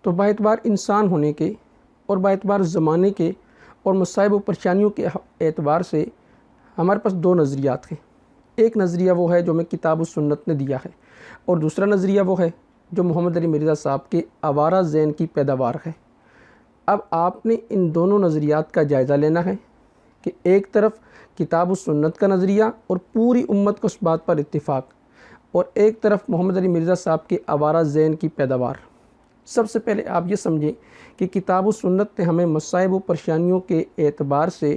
تو باعتبار انسان ہونے کے اور باعتبار زمانے کے اور مصائب و پریشانیوں کے اعتبار سے ہمارے پاس دو نظریات ہیں۔ ایک نظریہ وہ ہے جو ہمیں کتاب و سنت نے دیا ہے، اور دوسرا نظریہ وہ ہے جو محمد علی مرزا صاحب کے آوارہ ذہن کی پیداوار ہے۔ اب آپ نے ان دونوں نظریات کا جائزہ لینا ہے کہ ایک طرف کتاب و سنت کا نظریہ اور پوری امت کو اس بات پر اتفاق، اور ایک طرف محمد علی مرزا صاحب کے آوارہ ذہن کی پیداوار۔ سب سے پہلے آپ یہ سمجھیں کہ کتاب و سنت نے ہمیں مصائب و پریشانیوں کے اعتبار سے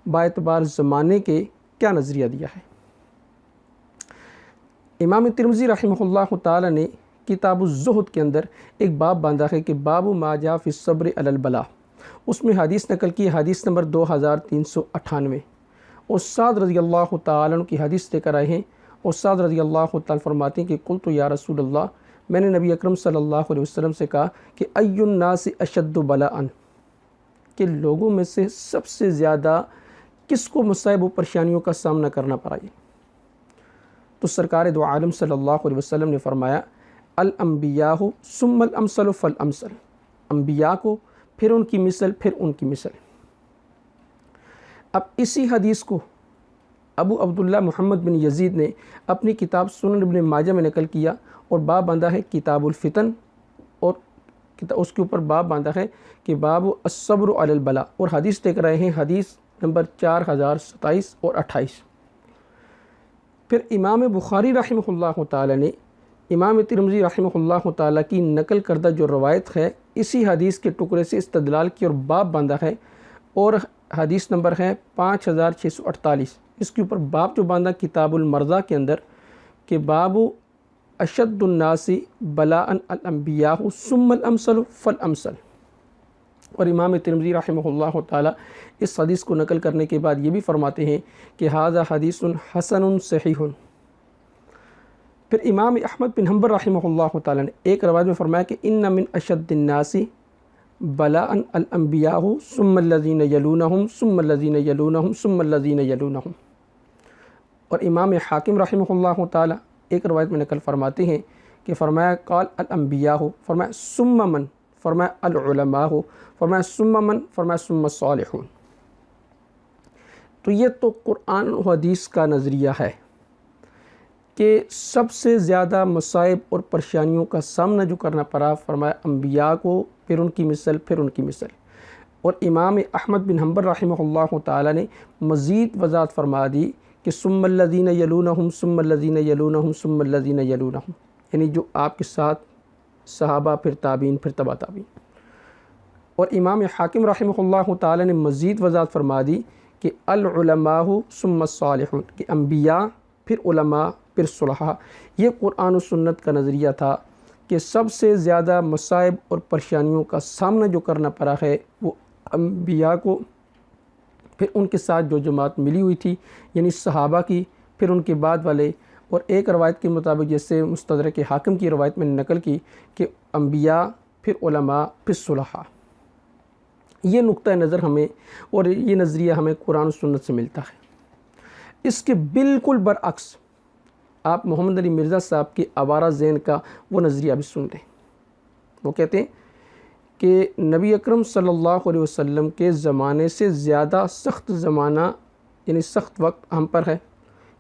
باعتبار زمانے کے کیا نظریہ دیا ہے۔ امام ترمذی رحمہ اللہ تعالی نے کتاب الزہد کے اندر ایک باب باندھا ہے کہ باب ما جاء فی الصبر علی البلاء، اس میں حدیث نقل کی، حدیث نمبر 2398، اور سعد رضی اللہ تعالیٰ عنہ کی حدیث لے کر آئے ہیں، اور سعد رضی اللہ تعالیٰ فرماتے ہیں کہ قلت یا رسول اللہ، میں نے نبی اکرم صلی اللہ علیہ وسلم سے کہا کہ ای الناس اشد بلاء، کہ لوگوں میں سے سب سے زیادہ کس کو مصائب و پریشانیوں کا سامنا کرنا پڑا ہے؟ تو سرکار دو عالم صلی اللہ علیہ وسلم نے فرمایا الانبیاء ثم الامثل فالامثل، انبیاء کو، پھر ان کی مثل، پھر ان کی مثل۔ اب اسی حدیث کو ابو عبداللہ محمد بن یزید نے اپنی کتاب سنن ابن ماجہ میں نقل کیا، اور باب باندھا ہے کتاب الفتن، اور اس کے اوپر باب باندھا ہے کہ باب الصبر علی البلاء، اور حدیث لے کر آئے ہیں حدیث نمبر 4027 اور 28۔ پھر امام بخاری رحمہ اللہ تعالی نے امام ترمذی رحمہ اللہ تعالی کی نقل کردہ جو روایت ہے، اسی حدیث کے ٹکڑے سے استدلال کی اور باب باندھا ہے، اور حدیث نمبر ہے 5648۔ اس کے اوپر باب جو باندھا کتاب المرضى کے اندر کہ باب اشد الناس بلاء الانبیاء ثم الامثل فالامثل۔ اور امام ترمذی رحمہ اللہ تعالی اس حدیث کو نقل کرنے کے بعد یہ بھی فرماتے ہیں کہ ھذا حدیث حسن صحیح۔ پھر امام احمد بن حنبل رحمہ اللہ تعالی نے ایک روایت میں فرمایا کہ ان من اشد الناس بلاء الانبیاء ثم الذین یلونہم ثم الذین یلونہم ثم الذین یلونہم۔ اور امام حاکم رحمہ اللہ تعالی ایک روایت میں نقل فرماتے ہیں کہ فرمایا قال الانبیاء، فرمایا ثم من، فرمایا العلماء، فرمایا ثم من، فرمایا ثم الصالحون۔ تو یہ تو قرآن و حدیث کا نظریہ ہے کہ سب سے زیادہ مصائب اور پریشانیوں کا سامنا جو کرنا پڑا، فرمایا انبیاء کو، پھر ان کی مثل، پھر ان کی مثل۔ اور امام احمد بن حنبل رحمہ اللہ تعالی نے مزید وضاحت فرما دی کہ ثم الذین یلونہم ثم الذین یلونہم ثم الذین یلونہم، یعنی جو آپ کے ساتھ صحابہ، پھر تابعین، پھر تبع تابعین۔ اور امام حاکم رحمہ اللہ تعالی نے مزید وضاحت فرما دی کہ العلماء ثم الصالحون، کہ انبیاء، پھر علماء، پھر صلحاء۔ یہ قرآن و سنت کا نظریہ تھا کہ سب سے زیادہ مصائب اور پریشانیوں کا سامنا جو کرنا پڑا ہے وہ انبیاء کو، پھر ان کے ساتھ جو جماعت ملی ہوئی تھی یعنی صحابہ کی، پھر ان کے بعد والے۔ اور ایک روایت کے مطابق جیسے مستدرک حاکم کی روایت میں نقل کی کہ انبیاء، پھر علماء، پھر صلحاء۔ یہ نقطہ نظر ہمیں اور یہ نظریہ ہمیں قرآن و سنت سے ملتا ہے۔ اس کے بالکل برعکس آپ محمد علی مرزا صاحب کے آوارہ ذہن کا وہ نظریہ بھی سن لیں۔ وہ کہتے ہیں کہ نبی اکرم صلی اللہ علیہ وسلم کے زمانے سے زیادہ سخت زمانہ یعنی سخت وقت ہم پر ہے۔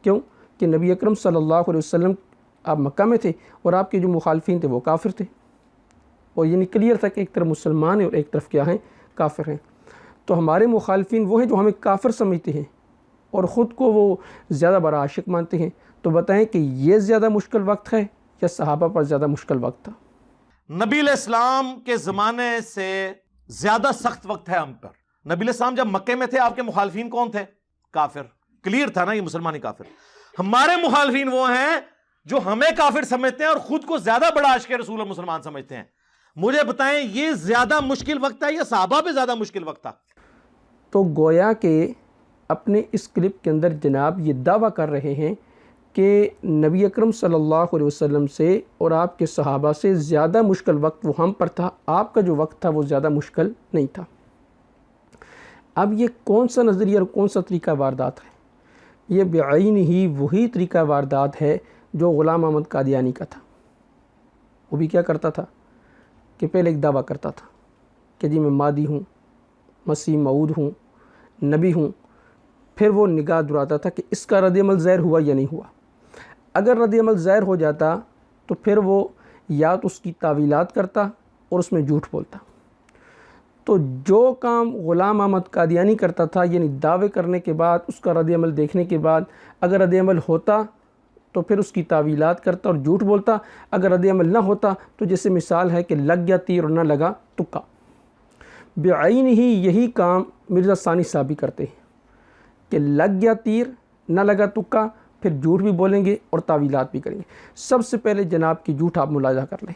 کیوں؟ کہ نبی اکرم صلی اللہ علیہ وسلم آپ مکہ میں تھے اور آپ کے جو مخالفین تھے وہ کافر تھے، اور یعنی کلیئر تھا کہ ایک طرف مسلمان ہیں اور ایک طرف کیا ہیں، کافر ہیں۔ تو ہمارے مخالفین وہ ہیں جو ہمیں کافر سمجھتے ہیں اور خود کو وہ زیادہ بڑا عاشق مانتے ہیں۔ تو بتائیں کہ یہ زیادہ مشکل وقت ہے یا صحابہ پر زیادہ مشکل وقت تھا؟ نبی علیہ السلام کے زمانے سے زیادہ سخت وقت ہے ہم پر۔ نبی علیہ السلام جب مکے میں تھے آپ کے مخالفین کون تھے؟ کافر۔ کلیئر تھا نا یہ مسلمانی کافر۔ ہمارے مخالفین وہ ہیں جو ہمیں کافر سمجھتے ہیں اور خود کو زیادہ بڑا عاشق رسول اور مسلمان سمجھتے ہیں۔ مجھے بتائیں یہ زیادہ مشکل وقت ہے یا صحابہ پہ زیادہ مشکل وقت تھا؟ تو گویا کہ اپنے اس کلپ کے اندر جناب یہ دعویٰ کر رہے ہیں کہ نبی اکرم صلی اللہ علیہ وسلم سے اور آپ کے صحابہ سے زیادہ مشکل وقت وہ ہم پر تھا، آپ کا جو وقت تھا وہ زیادہ مشکل نہیں تھا۔ اب یہ کون سا نظریہ اور کون سا طریقہ واردات ہے؟ یہ بعین ہی وہی طریقہ واردات ہے جو غلام احمد قادیانی کا تھا۔ وہ بھی کیا کرتا تھا کہ پہلے ایک دعویٰ کرتا تھا کہ جی میں مادی ہوں، مسیح موعود ہوں، نبی ہوں، پھر وہ نگاہ دراتا تھا کہ اس کا رد عمل ظاہر ہوا یا نہیں ہوا۔ اگر رد عمل ظاہر ہو جاتا تو پھر وہ یا تو اس کی تعویلات کرتا اور اس میں جھوٹ بولتا۔ تو جو کام غلام احمد قادیانی کرتا تھا، یعنی دعوے کرنے کے بعد اس کا رد عمل دیکھنے کے بعد اگر رد عمل ہوتا تو پھر اس کی تعویلات کرتا اور جھوٹ بولتا، اگر رد عمل نہ ہوتا تو جیسے مثال ہے کہ لگ گیا تیر اور نہ لگا تکا، بعین ہی یہی کام مرزا ثانی صاحب بھی کرتے ہیں کہ لگ گیا تیر نہ لگا تکا، پھر جھوٹ بھی بولیں گے اور تعویلات بھی کریں گے۔ سب سے پہلے جناب کی جھوٹ آپ ملاحظہ کر لیں۔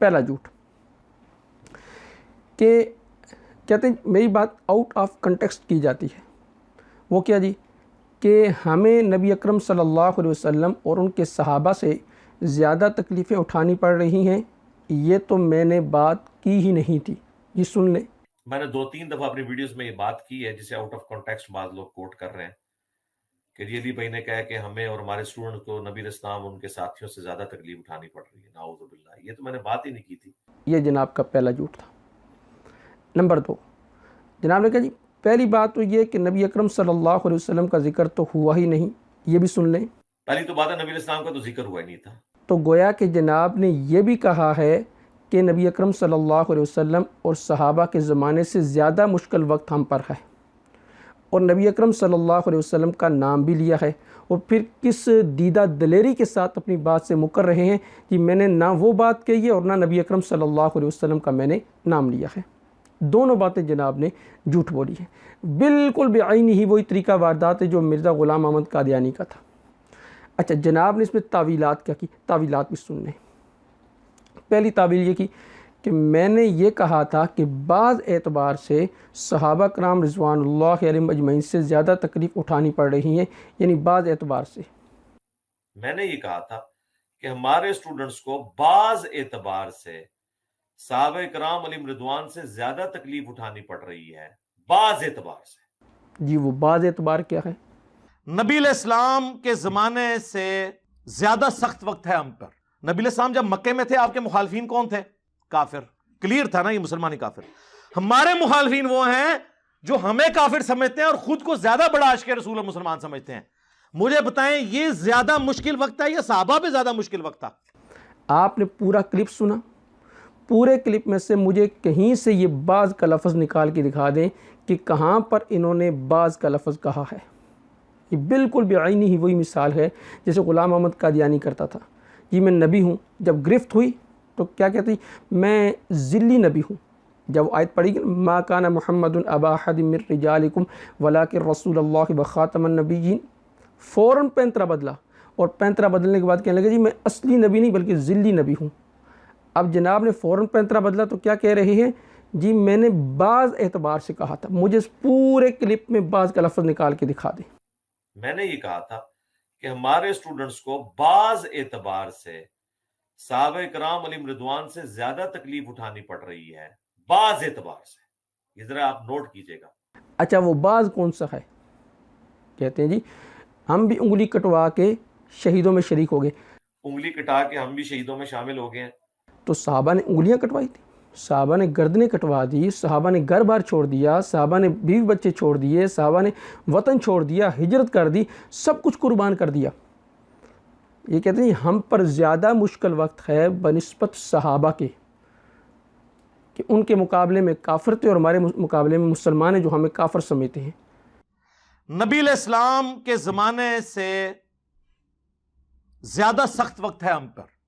پہلا جھوٹ کہ کہتے ہیں میری بات آؤٹ آف کنٹیکسٹ کی جاتی ہے، وہ کیا جی کہ ہمیں نبی اکرم صلی اللہ علیہ وسلم اور ان کے صحابہ سے زیادہ تکلیفیں اٹھانی پڑ رہی ہیں، یہ تو میں نے بات کی ہی نہیں تھی۔ یہ سن لیں، میں نے 2-3 دفعہ اپنی ویڈیوز میں یہ بات کی ہے جسے آؤٹ آف کانٹیکسٹ بعض لوگ کوٹ کر رہے ہیں کہ یہ علی بھائی نے کہا کہ ہمیں اور ہمارے اسٹوڈنٹ کو نبی اسلام ان کے ساتھیوں سے زیادہ تکلیف اٹھانی پڑ رہی ہے، نعوذ باللہ، یہ تو میں نے بات ہی نہیں کی تھی۔ یہ جناب کا پہلا جھوٹ تھا۔ نمبر 2، جناب نے کہا جی پہلی بات تو یہ کہ نبی اکرم صلی اللہ علیہ وسلم کا ذکر تو ہوا ہی نہیں، یہ بھی سن لیں۔ پہلی تو بات ہے نبی اسلام کا تو ذکر ہوا ہی نہیں تھا۔ تو گویا کہ جناب نے یہ بھی کہا ہے کہ نبی اکرم صلی اللہ علیہ وسلم اور صحابہ کے زمانے سے زیادہ مشکل وقت ہم پر ہے، اور نبی اکرم صلی اللہ علیہ وسلم کا نام بھی لیا ہے، اور پھر کس دیدہ دلیری کے ساتھ اپنی بات سے مکر رہے ہیں کہ میں نے نہ وہ بات کہی ہے اور نہ نبی اکرم صلی اللہ علیہ وسلم کا میں نے نام لیا ہے۔ دونوں باتیں جناب نے جھوٹ بولی ہیں، بالکل بعین ہی وہی طریقہ واردات ہے جو مرزا غلام احمد قادیانی کا تھا۔ اچھا، جناب نے اس میں تعویلات کیا کی، تعویلات بھی سن لیں۔ پہلی تعویل یہ کی کہ میں نے یہ کہا تھا کہ بعض اعتبار سے صحابہ کرام رضوان اللہ علیہم اجمعین سے زیادہ تکلیف اٹھانی پڑ رہی ہیں، یعنی بعض اعتبار سے۔ میں نے یہ کہا تھا کہ ہمارے اسٹوڈنٹس کو بعض اعتبار سے صحابہ کرام علیہم رضوان سے زیادہ تکلیف اٹھانی پڑ رہی ہے، بعض اعتبار سے۔ جی وہ بعض اعتبار کیا ہے؟ نبی علیہ السلام کے زمانے سے زیادہ سخت وقت ہے ہم پر۔ نبی علیہ السلام جب مکے میں تھے آپ کے مخالفین کون تھے؟ کافر۔ کلیئر تھا نا یہ مسلمانی کافر۔ ہمارے مخالفین وہ ہیں جو ہمیں کافر سمجھتے ہیں اور خود کو زیادہ بڑا عاشق رسول اور مسلمان سمجھتے ہیں۔ مجھے بتائیں یہ زیادہ مشکل وقت تھا یا صحابہ پہ زیادہ مشکل وقت تھا؟ آپ نے پورا کلپ سنا، پورے کلپ میں سے مجھے کہیں سے یہ بعض کا لفظ نکال کے دکھا دیں کہ کہاں پر انہوں نے بعض کا لفظ کہا ہے۔ یہ بالکل بعینی ہی وہی مثال ہے جیسے غلام احمد قادیانی کرتا تھا، جی میں نبی ہوں، جب گرفت ہوئی تو کیا کہتی، میں ذلی نبی ہوں۔ جب آیت پڑھی کہ ما کان محمد ابا احد من رجالکم ولکن رسول اللہ وخاتم النبیین، فوراً پینترا بدلا، اور پینترا بدلنے کے بعد کہنے لگا جی میں اصلی نبی نہیں بلکہ ذلی نبی ہوں۔ اب جناب نے فوراً پینترا بدلا تو کیا کہہ رہے ہیں، جی میں نے بعض اعتبار سے کہا تھا، مجھے اس پورے کلپ میں بعض کا لفظ نکال کے دکھا دیں۔ میں نے یہ کہا تھا کہ ہمارے اسٹوڈنٹس کو بعض اعتبار سے صحابہ کرام علیہم رضوان سے زیادہ تکلیف اٹھانی پڑ رہی ہے، بعض اعتبار سے۔ یہ ذرا آپ نوٹ کیجئے گا۔ اچھا وہ بعض کون سا ہے؟ کہتے ہیں جی ہم بھی انگلی کٹوا کے شہیدوں میں شریک ہو گئے۔ انگلی کٹا کے ہم بھی شہیدوں میں شامل ہو گئے ہیں۔ تو صحابہ نے انگلیاں کٹوائی تھی، صحابہ نے گردنیں کٹوا دی، صحابہ نے گھر بار چھوڑ دیا، صحابہ نے بیوی بچے چھوڑ دیے، صحابہ نے وطن چھوڑ دیا، ہجرت کر دی، سب کچھ قربان کر دیا۔ یہ کہتے ہیں ہم پر زیادہ مشکل وقت ہے بنسبت صحابہ کے، کہ ان کے مقابلے میں کافر تھے اور ہمارے مقابلے میں مسلمان ہیں جو ہمیں کافر سمجھتے ہیں۔ نبی علیہ السلام کے زمانے سے زیادہ سخت وقت ہے ہم پر۔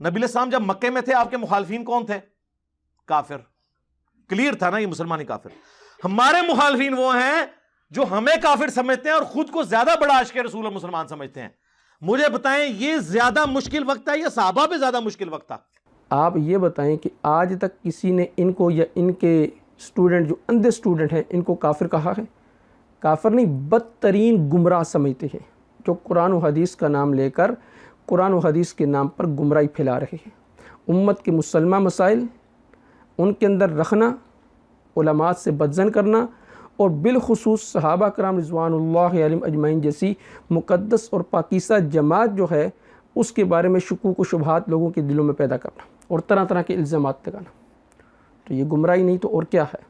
نبی علیہ السلام جب مکے میں تھے آپ کے مخالفین کون تھے؟ کافر۔ کلیئر تھا نا یہ مسلمانی کافر۔ ہمارے مخالفین وہ ہیں جو ہمیں کافر سمجھتے ہیں اور خود کو زیادہ بڑا عاشق رسول اور مسلمان سمجھتے ہیں۔ مجھے بتائیں یہ زیادہ مشکل وقت تھا یا صحابہ پہ زیادہ مشکل وقت تھا؟ آپ یہ بتائیں کہ آج تک کسی نے ان کو یا ان کے اسٹوڈنٹ جو اندھے اسٹوڈنٹ ہیں ان کو کافر کہا ہے؟ کافر نہیں، بدترین گمراہ سمجھتے ہیں، جو قرآن و حدیث کا نام لے کر قرآن و حدیث کے نام پر گمراہی پھیلا رہے ہیں۔ امت کے مسلمہ مسائل ان کے اندر رکھنا، علماء سے بدظن کرنا، اور بالخصوص صحابہ کرام رضوان اللہ علیہم اجمعین جیسی مقدس اور پاکیزہ جماعت جو ہے اس کے بارے میں شکوک و شبہات لوگوں کے دلوں میں پیدا کرنا۔ اور طرح طرح کے الزامات لگانا، تو یہ گمراہی نہیں تو اور کیا ہے؟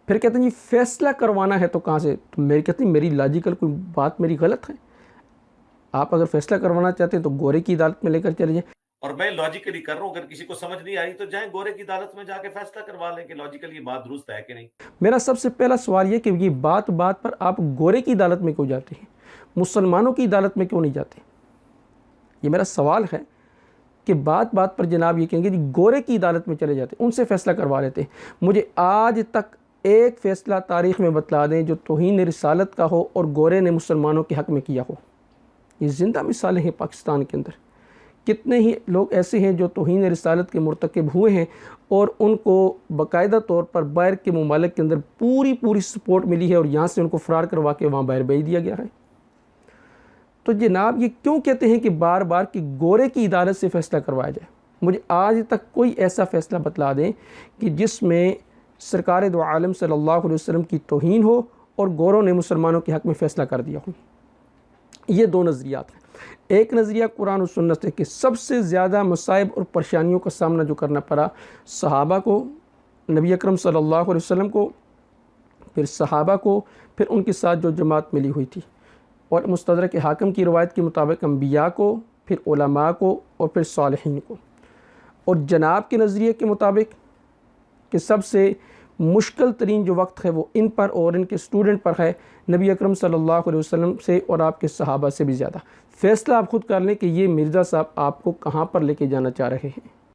پھر کہتے ہیں جی فیصلہ کروانا ہے تو کہاں سے؟ تو کہتے ہیں میری لاجیکل کوئی بات میری غلط ہے؟ آپ اگر فیصلہ کروانا چاہتے ہیں تو گورے کی عدالت میں لے کر چلے جائیں۔ اور میں لاجیکلی کر رہا ہوں، اگر کسی کو سمجھ نہیں آئی تو جائیں گورے کی عدالت میں جا کے فیصلہ کروا لیں کہ لاجیکلی یہ بات درست ہے کہ نہیں۔ میرا سب سے پہلا سوال یہ کہ یہ بات بات پر آپ گورے کی عدالت میں کیوں جاتے ہیں، مسلمانوں کی عدالت میں کیوں نہیں جاتے؟ یہ میرا سوال ہے کہ بات بات پر جناب یہ کہیں گے جی گورے کی عدالت میں چلے جاتے ہیں، ان سے فیصلہ کروا لیتے ہیں۔ مجھے آج تک ایک فیصلہ تاریخ میں بتلا دیں جو توہین رسالت کا ہو اور گورے نے مسلمانوں کے حق میں کیا ہو۔ یہ زندہ مثالیں ہیں پاکستان کے اندر، کتنے ہی لوگ ایسے ہیں جو توہین رسالت کے مرتکب ہوئے ہیں اور ان کو باقاعدہ طور پر باہر کے ممالک کے اندر پوری سپورٹ ملی ہے اور یہاں سے ان کو فرار کروا کے وہاں باہر بھیج دیا گیا ہے۔ تو جناب یہ کیوں کہتے ہیں کہ بار بار کہ گورے کی عدالت سے فیصلہ کروایا جائے؟ مجھے آج تک کوئی ایسا فیصلہ بتلا دیں کہ جس میں سرکار دو عالم صلی اللہ علیہ وسلم کی توہین ہو اور گوروں نے مسلمانوں کے حق میں فیصلہ کر دیا ہو۔ یہ دو نظریات ہیں۔ ایک نظریہ قرآن و سنت ہے کہ سب سے زیادہ مصائب اور پریشانیوں کا سامنا جو کرنا پڑا صحابہ کو، نبی اکرم صلی اللہ علیہ وسلم کو، پھر صحابہ کو، پھر ان کے ساتھ جو جماعت ملی ہوئی تھی، اور مستدرک حاکم کی روایت کے مطابق انبیاء کو، پھر علماء کو، اور پھر صالحین کو۔ اور جناب کے نظریے کے مطابق کہ سب سے مشکل ترین جو وقت ہے وہ ان پر اور ان کے اسٹوڈنٹ پر ہے، نبی اکرم صلی اللہ علیہ وسلم سے اور آپ کے صحابہ سے بھی زیادہ۔ فیصلہ آپ خود کر لیں کہ یہ مرزا صاحب آپ کو کہاں پر لے کے جانا چاہ رہے ہیں۔